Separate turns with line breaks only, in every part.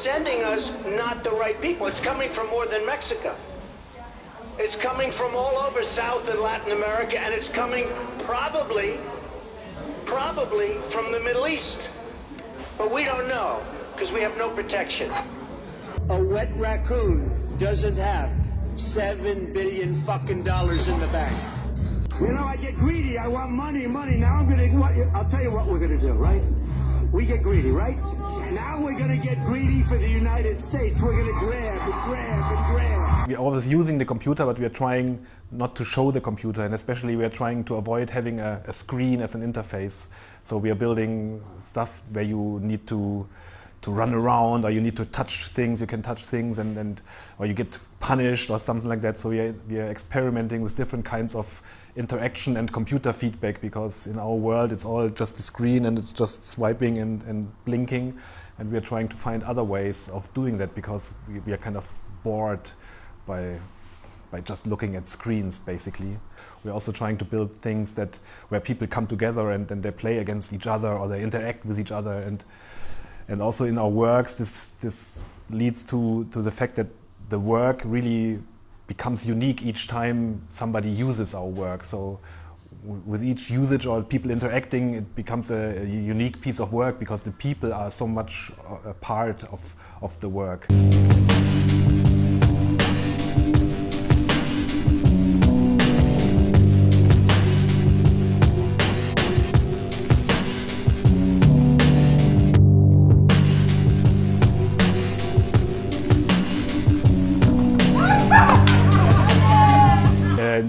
sending us not the right people. It's coming from more than Mexico. It's coming from all over South and Latin America, and it's coming probably from the Middle East. But we don't know, because we have no protection. A wet raccoon doesn't have $7 billion fucking dollars in the bank. You know, I get greedy. I want money. Now I'll tell you what we're gonna do, right? We get greedy, right? Now we're gonna get greedy for the United States. We're gonna grab and grab and grab.
We're always using the computer, but we're trying not to show the computer, and especially we're trying to avoid having a screen as an interface. So we are building stuff where you need to run around, or you need to touch things. You can touch things, or you get punished or something like that. So we are experimenting with different kinds of interaction and computer feedback, because in our world it's all just a screen and it's just swiping and blinking, and we are trying to find other ways of doing that, because we are kind of bored by just looking at screens, basically. We're also trying to build things where people come together and they play against each other, or they interact with each other, and also in our works this leads to the fact that the work really becomes unique each time somebody uses our work. So with each usage or people interacting, it becomes a unique piece of work, because the people are so much a part of the work.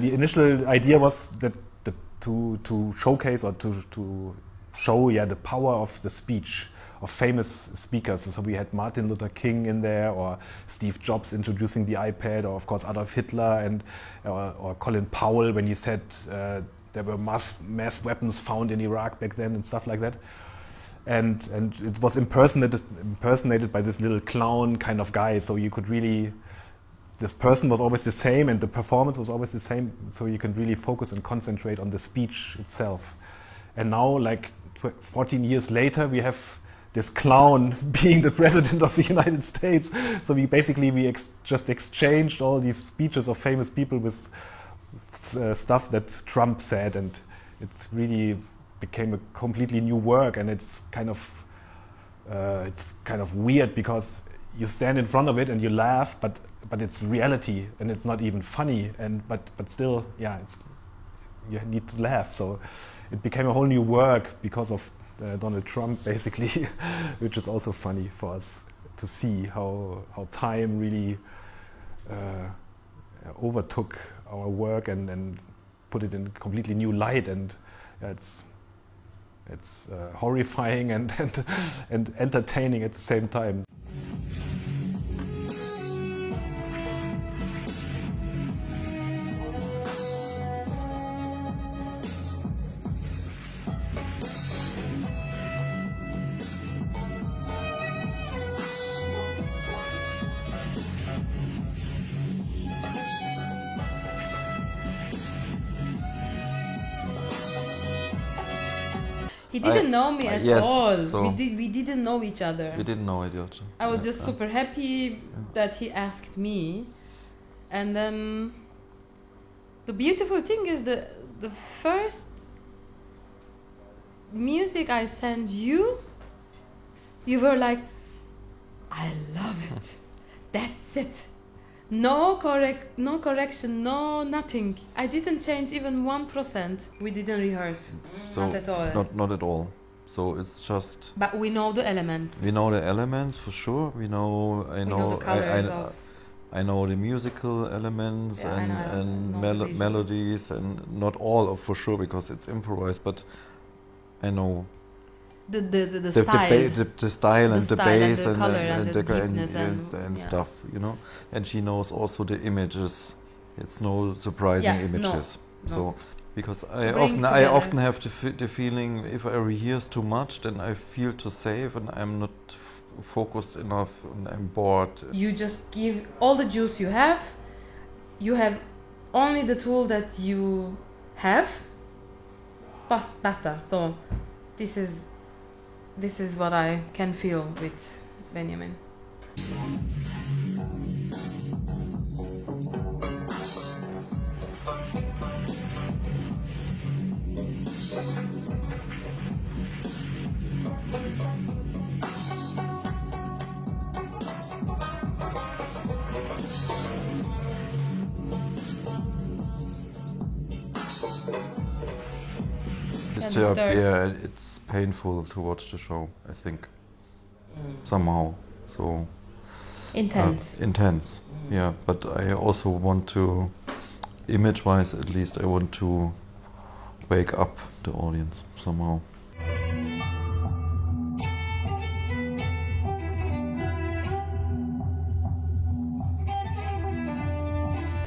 The initial idea was that to showcase or to show the power of the speech of famous speakers. So we had Martin Luther King in there, or Steve Jobs introducing the iPad, or of course Adolf Hitler, or Colin Powell when he said there were mass weapons found in Iraq back then and stuff like that. And it was impersonated by this little clown kind of guy, so you could really, this person was always the same and the performance was always the same, so you can really focus and concentrate on the speech itself. And now, like 14 years later, we have this clown being the president of the United States. So we just exchanged all these speeches of famous people with stuff that Trump said, and it really became a completely new work. And it's kind of weird, because you stand in front of it and you laugh, but it's reality and it's not even funny, but still, you need to laugh. So it became a whole new work because of Donald Trump, basically, which is also funny for us to see how time really overtook our work and put it in a completely new light, and it's horrifying and entertaining at the same time.
He didn't know me at
yes,
all.
So
We didn't know each other.
We didn't know each other.
I was just super happy that he asked me. And then the beautiful thing is the first music I sent you, you were like, I love it. That's it. No correction, no nothing. I didn't change even 1%. We didn't rehearse.
So
not at all.
Not at all. So it's just.
But we know the elements.
We know the elements for sure. I know
the colors
I know the musical elements and
the
melodies, and not all of for sure because it's improvised. But I know
the style,
the style and the bass
and the color
and
the deepness
and stuff, you know. And she knows also the images. It's no surprising images.
No.
So because I often have the feeling if I rehearse too much, then I feel too safe and I'm not focused enough and I'm bored.
You just give all the juice you have. You have only the tool that you have. Basta. So this is what I can feel with Benjamin.
Yeah, it's painful to watch the show, I think. Somehow. So
Intense.
Intense, yeah. But I also want to, image-wise at least, I want to wake up the audience somehow.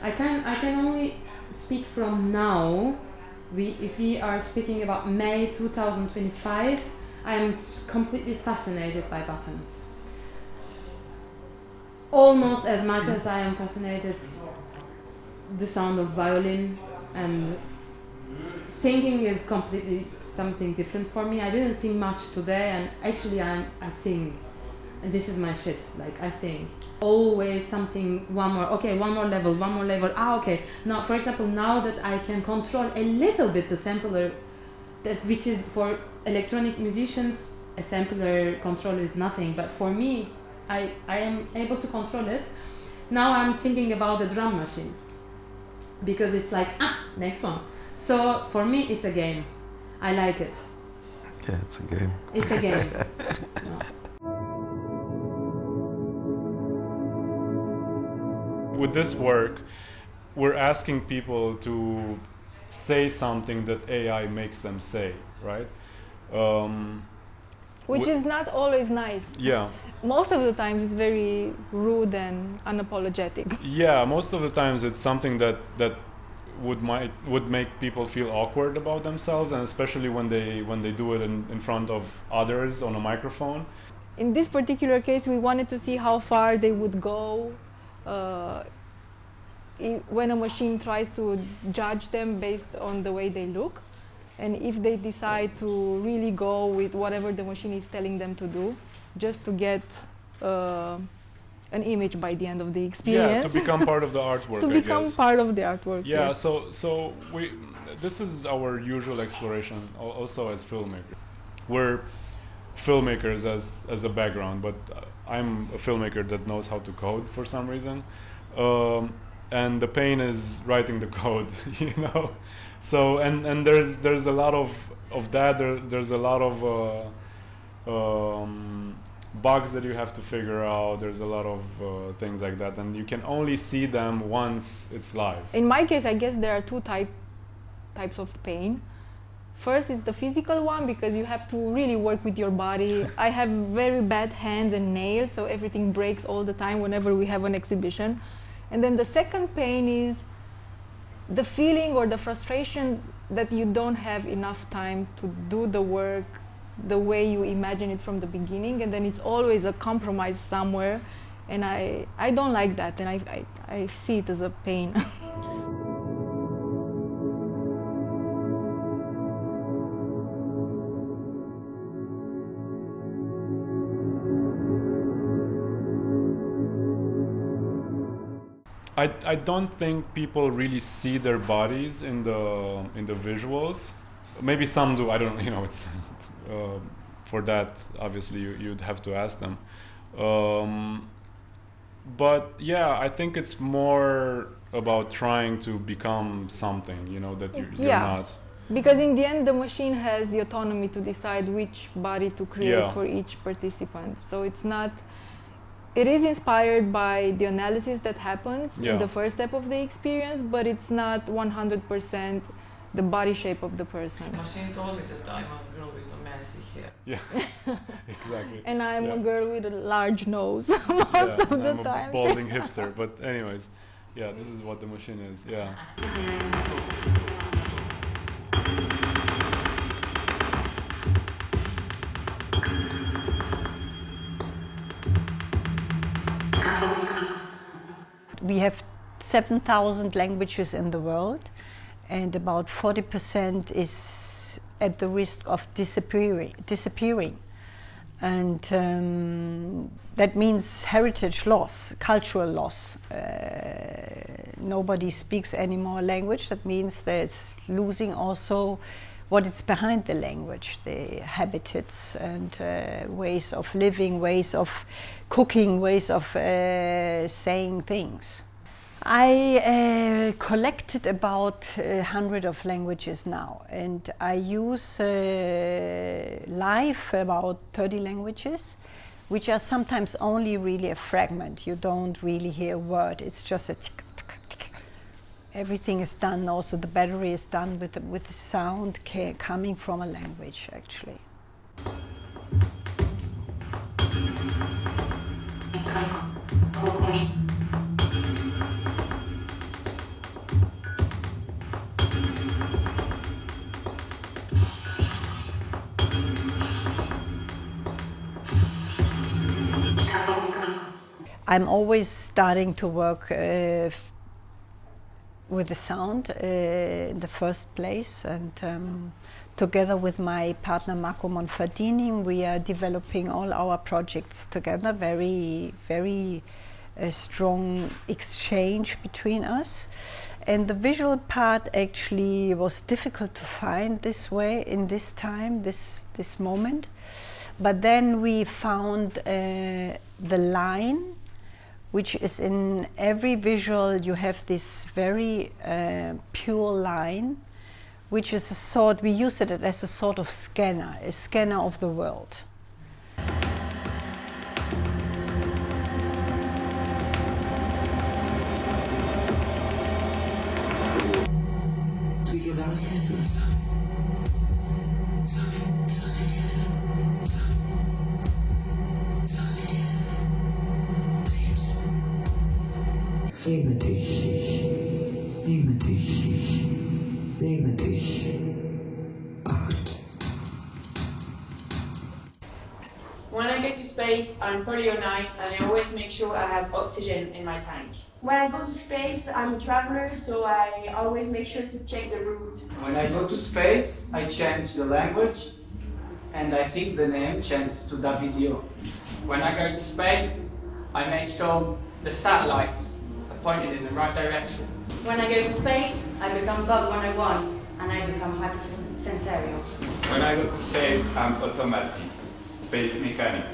I can only speak from now. If we are speaking about May 2025, I am completely fascinated by buttons. Almost as much as I am fascinated the sound of violin, and singing is completely something different for me. I didn't sing much today, and actually I sing, and this is my shit. Like, I sing. Always something, one more level. Okay. Now, for example, now that I can control a little bit the sampler, which is for electronic musicians, a sampler control is nothing. But for me, I am able to control it. Now I'm thinking about the drum machine, because it's like, next one. So for me, it's a game. I like it.
Yeah, it's a game.
It's a game. No.
With this work, we're asking people to say something that AI makes them say, right?
Which is not always nice.
Yeah.
Most of the times it's very rude and unapologetic.
Yeah, most of the times it's something that would make people feel awkward about themselves, and especially when they do it in front of others on a microphone.
In this particular case, we wanted to see how far they would go when a machine tries to judge them based on the way they look, and if they decide to really go with whatever the machine is telling them to do, just to get an image by the end of the experience.
Yeah, to become part of the artwork.
To become part of the artwork.
Yeah,
yes.
so this is our usual exploration also as filmmakers. We're filmmakers as a background, but I'm a filmmaker that knows how to code for some reason. And the pain is writing the code, you know. So and there's a lot of that. There's a lot of bugs that you have to figure out. There's a lot of things like that, and you can only see them once it's live.
In my case, I guess there are two types of pain. First is the physical one, because you have to really work with your body. I have very bad hands and nails, so everything breaks all the time whenever we have an exhibition. And then the second pain is the feeling or the frustration that you don't have enough time to do the work the way you imagine it from the beginning, and then it's always a compromise somewhere, and I don't like that, and I see it as a pain.
I don't think people really see their bodies in the visuals. Maybe some do. I don't know. You know, it's for that. Obviously, you'd have to ask them. But yeah, I think it's more about trying to become something. You know, that you're not.
Because in the end, the machine has the autonomy to decide which body to create for each participant. So it's not. It is inspired by the analysis that happens in the first step of the experience, but it's not 100% the body shape of the person.
The machine told me that I'm a girl with a messy hair.
Yeah, exactly.
And I'm a girl with a large nose most of the
I'm
time.
a balding hipster, but anyways, yeah, this is what the machine is, yeah.
We have 7,000 languages in the world, and about 40% is at the risk of disappearing. And that means heritage loss, cultural loss. Nobody speaks any more language. That means there's losing also what is behind the language, the habitats and ways of living, ways of cooking, ways of saying things. I collected about 100 of languages now, and I use live about 30 languages, which are sometimes only really a fragment. You don't really hear a word, it's just a tick, tick, tick. Everything is done, also the battery is done with the sound coming from a language, actually. I'm always starting to work with the sound in the first place, and together with my partner Marco Monfardini, we are developing all our projects together. Very, very strong exchange between us. And the visual part actually was difficult to find this way in this time, this moment. But then we found the line, which is in every visual. You have this very pure line, which is a sort, we use it as a sort of scanner, a scanner of the world.
Nehme dich, nehme dich, nehme dich. 8.
When I go to space, I'm polyionite and I always make sure I have oxygen in my tank.
When I go to space, I'm a traveler, so I always make sure to check the route.
When I go to space, I change the language, and I think the name changes to Davidio. When I go to space, I make sure the satellites are pointed in the right direction.
When I go to space, I become Bug 101 and I become hypersensorial.
When I go to space, I'm automatic, space mechanic.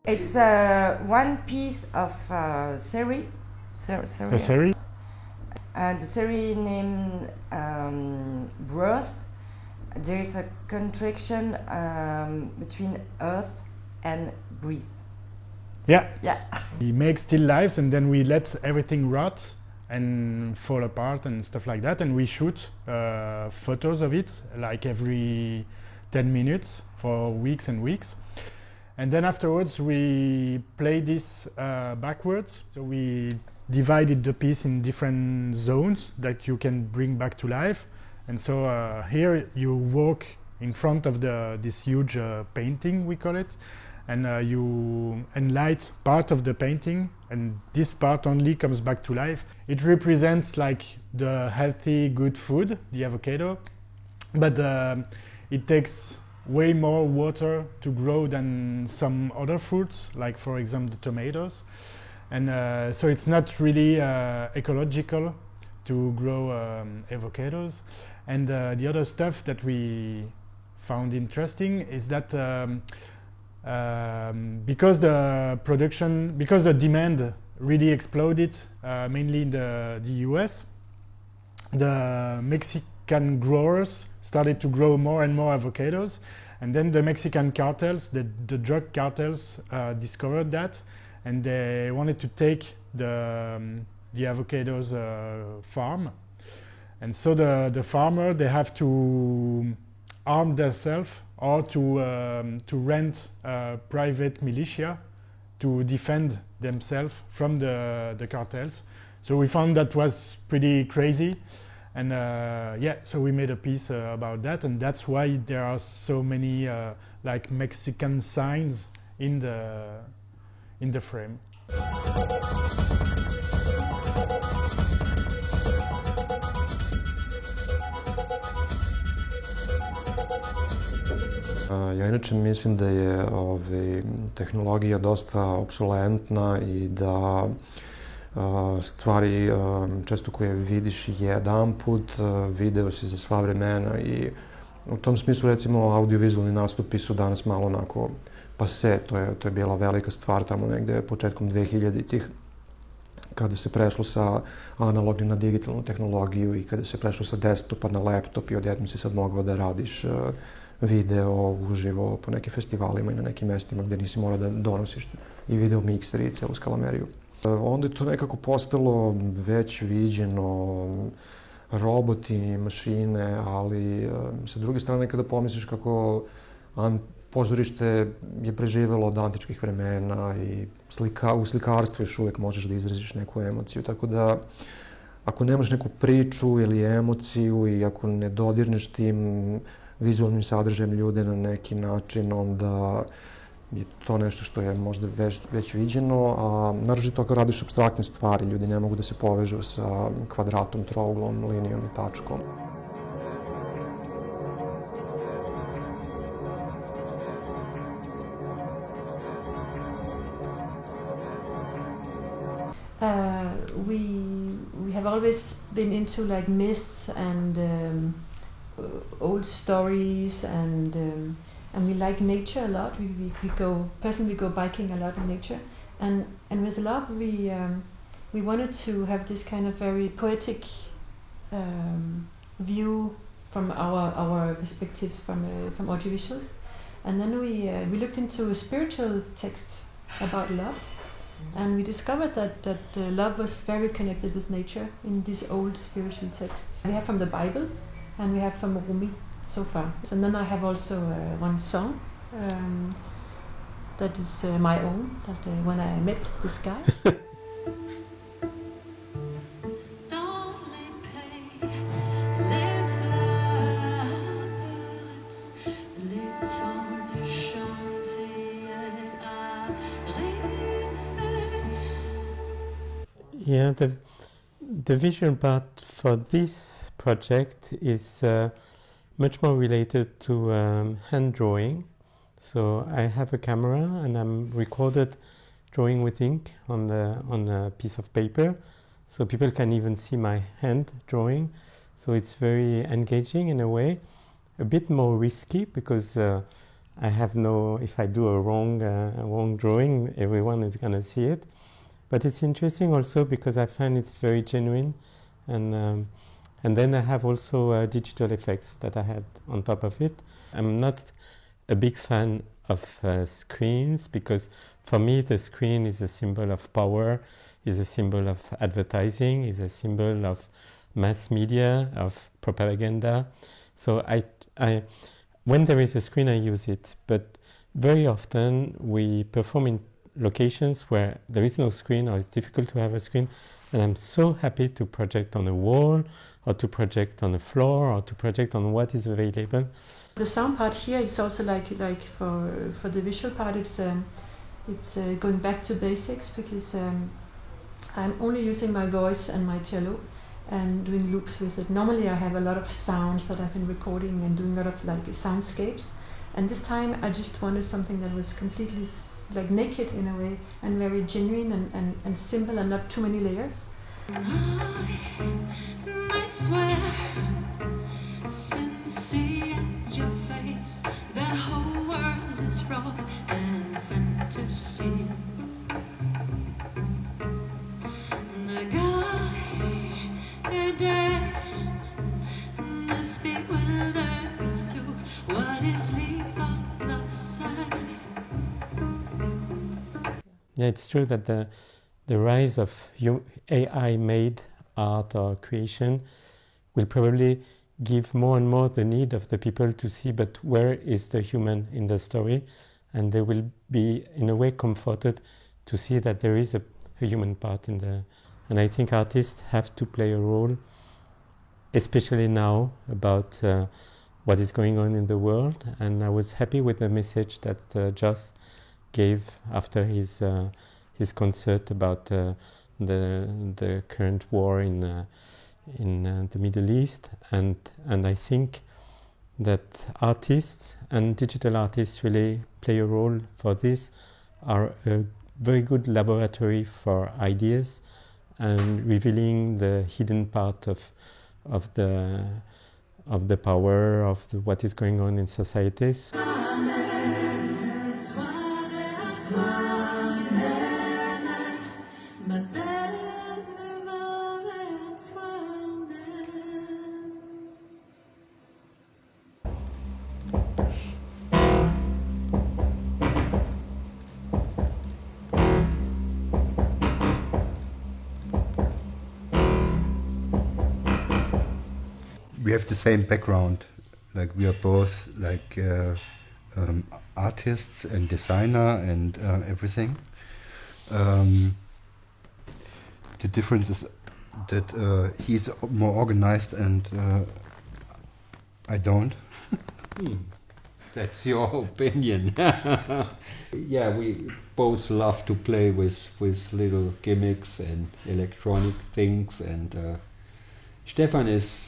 It's one piece of series.
A series?
And the series named Birth. There is a contraction between earth and breathe.
Yeah.
Yeah.
We make still lives and then we let everything rot and fall apart and stuff like that, and we shoot photos of it like every 10 minutes for weeks and weeks. And then afterwards we play this backwards. So we divided the piece in different zones that you can bring back to life. And so here you walk in front of this huge painting, we call it, and you enlight part of the painting, and this part only comes back to life. It represents like the healthy, good food, the avocado, but it takes way more water to grow than some other fruits, like for example the tomatoes. and so it's not really ecological to grow avocados. And the other stuff that we found interesting is that because the demand really exploded, mainly in the US, the Mexican growers started to grow more and more avocados, and then the Mexican cartels, the drug cartels, discovered that, and they wanted to take the avocados farm. And so the farmer, they have to arm themselves or to rent private militia to defend themselves from the cartels. So we found that was pretty crazy, and so we made a piece about that, and that's why there are so many like Mexican signs in the frame.
Ja inače mislim da je tehnologija dosta opsolentna i da stvari često koje vidiš jedan put, video si za sva vremena i u tom smislu recimo audiovizualni nastupi su danas malo onako pase, to je bila velika stvar tamo negde početkom 2000-ih kada se prešlo sa analogne na digitalnu tehnologiju i kada se prešlo sa desktopa na laptop i odjednom si sad mogao da radiš video uživo po nekim festivalima i na nekim mestima gde nisi morao da donosiš i video mikser i celu skalameriju. Onda je to nekako postalo već viđeno, roboti, mašine, ali sa druge strane kada pomisliš kako pozorište je preživelo od antičkih vremena i u slikarstvu još uvek možeš da izraziš neku emociju, tako da ako nemaš neku priču ili emociju i ako ne dodirneš tim vizualnim sadržajem ljude na neki način, onda je to nešto što je možda već viđeno, a naročito ako radiš apstraktne stvari, ljudi ne mogu da se povežu sa kvadratom, trouglom, linijom i tačkom.
We have always been into like myths and old stories, and we like nature a lot. We go biking a lot in nature, and with love we wanted to have this kind of very poetic view from our perspectives from audiovisuals, and then we looked into spiritual texts about love. And we discovered that love was very connected with nature in these old spiritual texts. We have from the Bible, and we have from Rumi so far. And then I have also one song that is my own, that when I met this guy.
Yeah, the visual part for this project is much more related to hand drawing. So I have a camera and I'm recorded drawing with ink on a piece of paper, so people can even see my hand drawing. So it's very engaging in a way, a bit more risky because I have if I do a wrong drawing, everyone is gonna see it. But it's interesting also because I find it's very genuine, and then I have also digital effects that I had on top of it. I'm not a big fan of screens because for me the screen is a symbol of power, is a symbol of advertising, is a symbol of mass media, of propaganda. So when there is a screen I use it, but very often we perform in locations where there is no screen or it's difficult to have a screen, and I'm so happy to project on a wall or to project on a floor or to project on what is available.
The sound part here is also like for the visual part, it's going back to basics because I'm only using my voice and my cello and doing loops with it. Normally I have a lot of sounds that I've been recording and doing a lot of like soundscapes.
And this time I just wanted something that was completely like naked in a way, and very genuine and simple, and not too many layers.
I swear, since seeing your face, the whole world is raw and fantasy. The guy, the dead, must be wilderness too. What is leave on the side?
Yeah, it's true that the rise of AI-made art or creation will probably give more and more the need of the people to see, but where is the human in the story? And they will be, in a way, comforted to see that there is a human part in there. And I think artists have to play a role, especially now, about what is going on in the world. And I was happy with the message that Joss gave after his concert about the current war in the Middle East, and I think that artists and digital artists really play a role for this, are a very good laboratory for ideas and revealing the hidden part of the power of what is going on in societies.
We have the same background, like we are both like artists and designer and everything. The difference is that he's more organized and I don't.
That's your opinion. Yeah, we both love to play with little gimmicks and electronic things, and Stefan is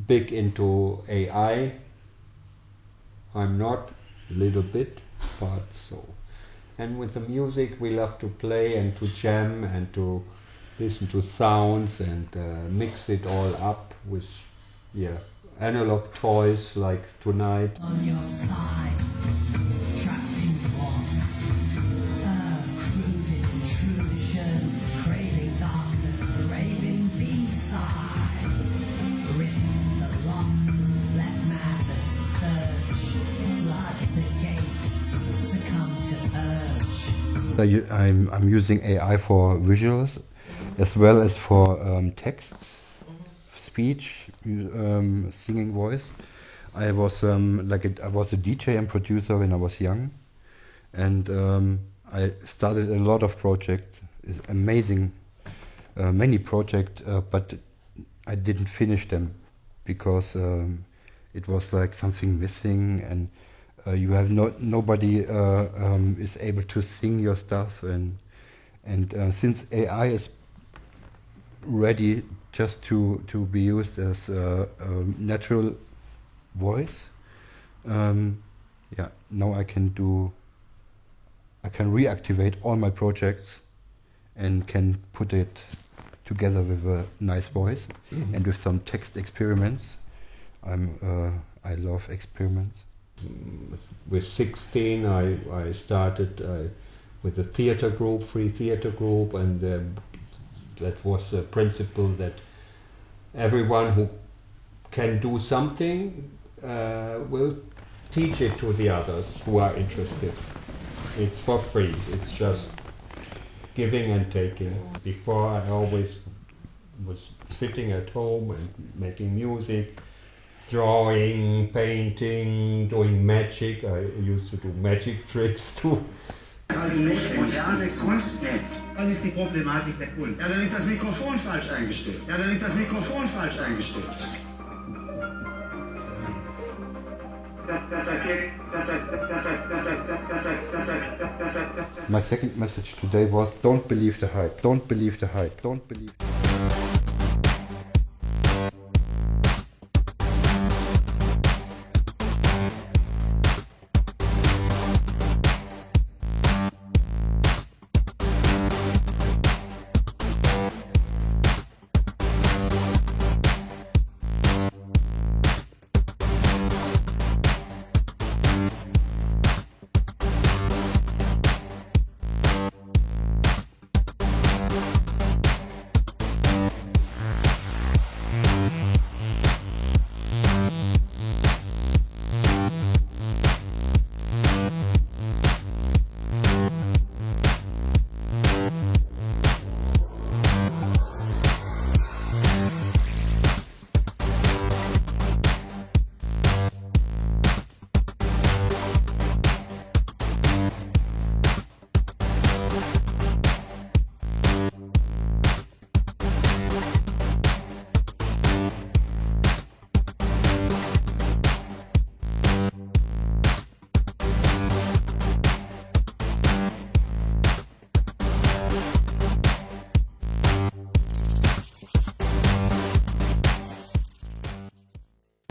big into AI. I'm not, a little bit, but so. And with the music we love to play and to jam and to listen to sounds and mix it all up with analog toys like tonight.
On your side, trapped in loss, crude intrusion, craving darkness, craving B-Side. Rip the locks, let madness surge, flood the gates, succumb to urge.
I'm using AI for visuals as well as for text, speech, singing voice. I was I was a DJ and producer when I was young, and I started a lot of projects. It's amazing, many projects, but I didn't finish them because it was like something missing, and you have nobody is able to sing your stuff, and since AI is ready just to be used as a natural voice, now I can reactivate all my projects and can put it together with a nice voice and with some text experiments. I love experiments.
With 16 I started with a theater group, free theater group, and that was the principle that everyone who can do something will teach it to the others who are interested. It's for free, it's just giving and taking. Before I always was sitting at home and making music, drawing, painting, doing magic. I used to do magic tricks too.
Also nicht moderne Kunst nennt. Was ist die Problematik der Kunst? Ja, dann ist das Mikrofon falsch eingestellt. Ja, dann ist das Mikrofon falsch eingestellt.
My second message today was, don't believe the hype, don't believe the hype, don't believe.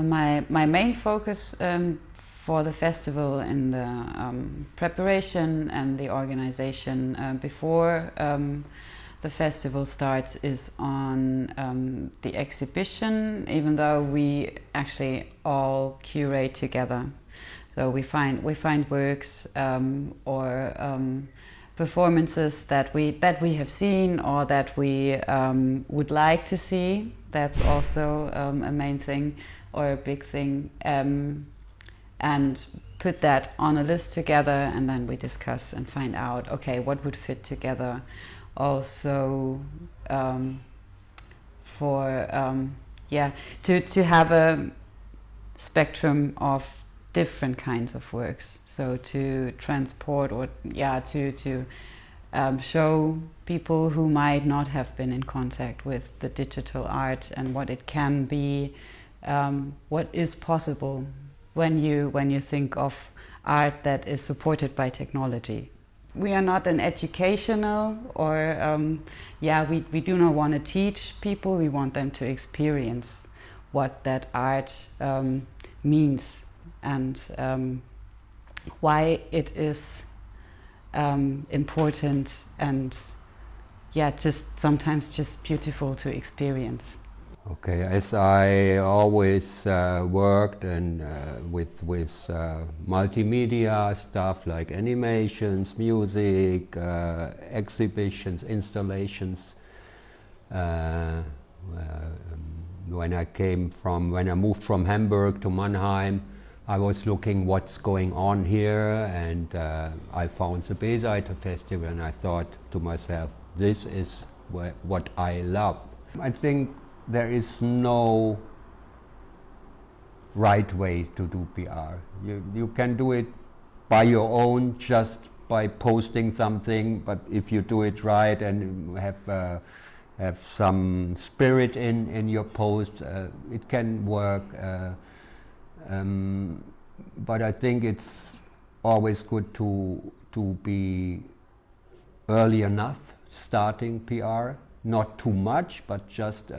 My main focus for the festival in the preparation and the organization before the festival starts is on the exhibition, even though we actually all curate together. So we find works or performances that we have seen or that we would like to see. That's also a main thing or a big thing, and put that on a list together, and then we discuss and find out, okay, what would fit together. Also, to have a spectrum of different kinds of works. So to transport or to show people who might not have been in contact with the digital art and what it can be, what is possible when you think of art that is supported by technology. We are not an educational or we do not want to teach people. We want them to experience what that art means and why it is important and just sometimes just beautiful to experience.
Okay, as I always worked and with multimedia stuff like animations, music, exhibitions, installations. When I moved from Hamburg to Mannheim, I was looking what's going on here, and I found the B-Seite Festival, and I thought to myself, this is what I love. I think there is no right way to do PR. You can do it by your own, just by posting something, but if you do it right and have some spirit in your post, it can work. But I think it's always good to be early enough starting PR, not too much, but just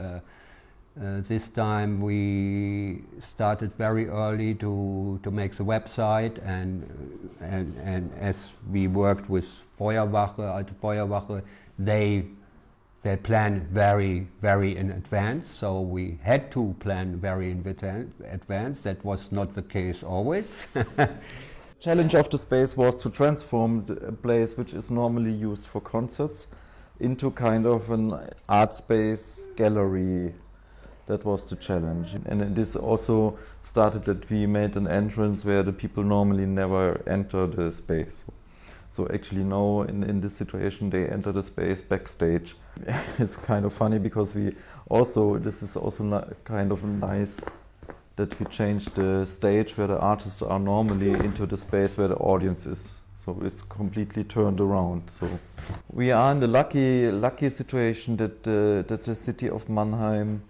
this time we started very early to make the website, and as we worked with Alte Feuerwache, they plan very, very in advance, so we had to plan very in advance. That was not the case always.
Challenge of the space was to transform a place which is normally used for concerts into kind of an art space gallery. That was the challenge. And this also started that we made an entrance where the people normally never enter the space. So actually now in this situation they enter the space backstage. It's kind of funny because this is also kind of nice that we changed the stage where the artists are normally into the space where the audience is. So it's completely turned around. So we are in the lucky situation that the city of Mannheim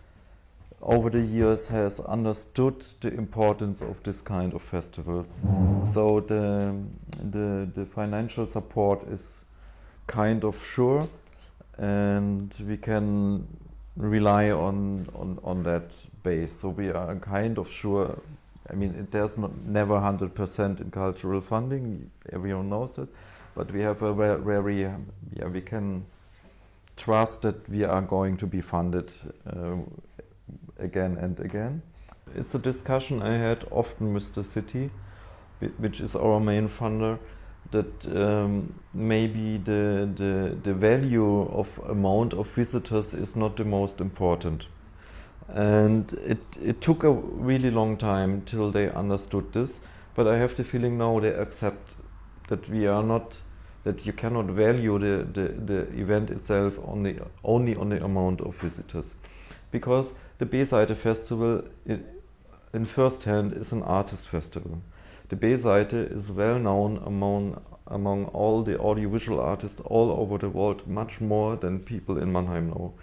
over the years has understood the importance of this kind of festivals. So the financial support is kind of sure, and we can rely on that base. So we are kind of sure. I mean, there's never 100% in cultural funding. Everyone knows that, but we have a very we can trust that we are going to be funded again and again. It's a discussion I had often with the city, which is our main funder, that maybe the value of amount of visitors is not the most important. And it took a really long time till they understood this, but I have the feeling now they accept that that you cannot value the event itself only on the amount of visitors. Because the B-Seite Festival in first hand is an artist festival. The B-Seite is well known among all the audiovisual artists all over the world, much more than people in Mannheim know.